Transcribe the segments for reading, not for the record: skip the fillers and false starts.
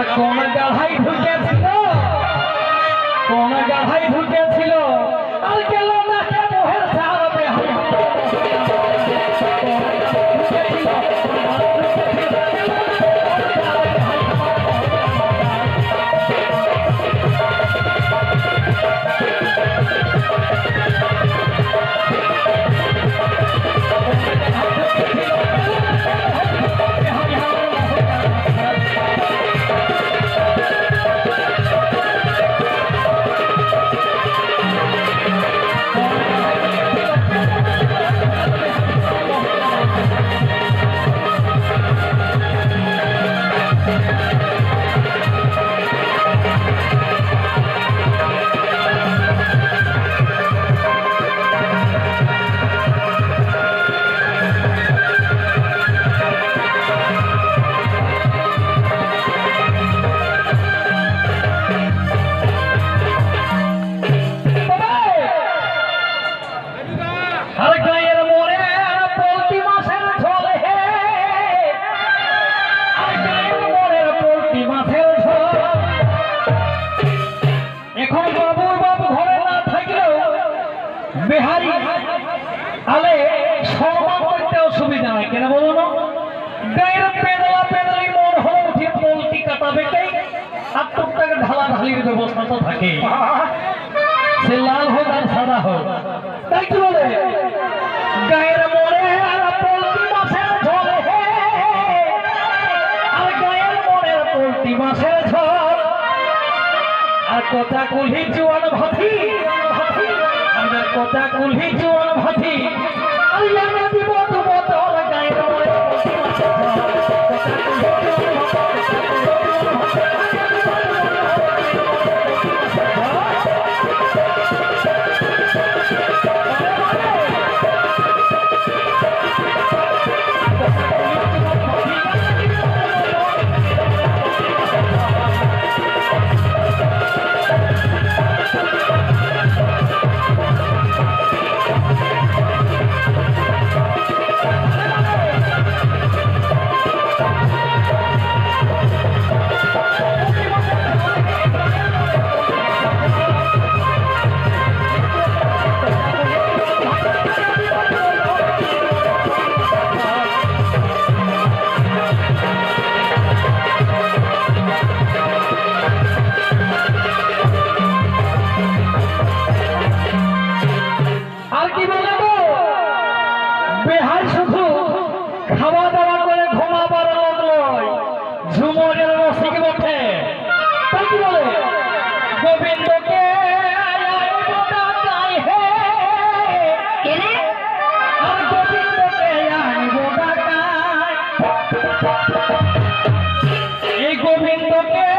আর কোন গাধাই ঢুকেছিল, কোন গাধাই ঢুকেছিল আর গেল না কে মোহের ছাড়বে বিহারি আলে সম্মান করতে অসুবিধা নাই কেন বলো না গায়ের পেদলা পেদলি মন হয়ে উঠে পোলটি কাটাবে কে আর টুকটাকে ঢালা ঢালির ব্যবস্থা তো থাকে সে লাল হোক আর সাদা হোক তাই কি বলে গায়ের মরে আর পোলটি মাছের ঝোলে আর গায়ের মরে পোলটি মাছের ঝোল আর কথা কুলি জোয়ান ভাতি কথা কুলি জোয়ান ভাতি আল্লাহ দিব তোমার গায়ের মরে বেহাই শুধু খাওয়া দাওয়া করে ঘুমাবার লোক নয় ঝুমরের রসিক বটে তাই কি বলে গোবিন্দকে আর গোবিন্দকে এই গোবিন্দকে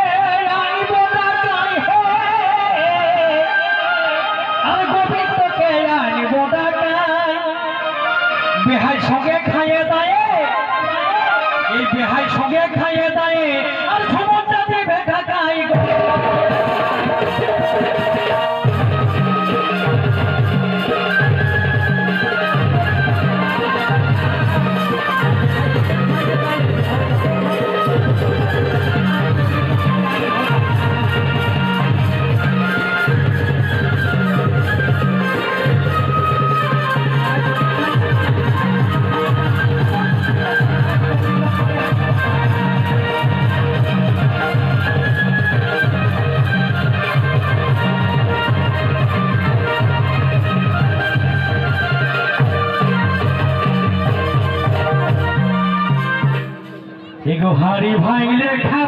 আর গোবিন্দকে আনিব ডাকায় বেহাই সঙ্গে খাইয়ে দেয় এই বেহাই সঙ্গে খাইয়ে দেয় আর সমুদ্র দেবে ঢাকাই এগো হারি ভাই লেখা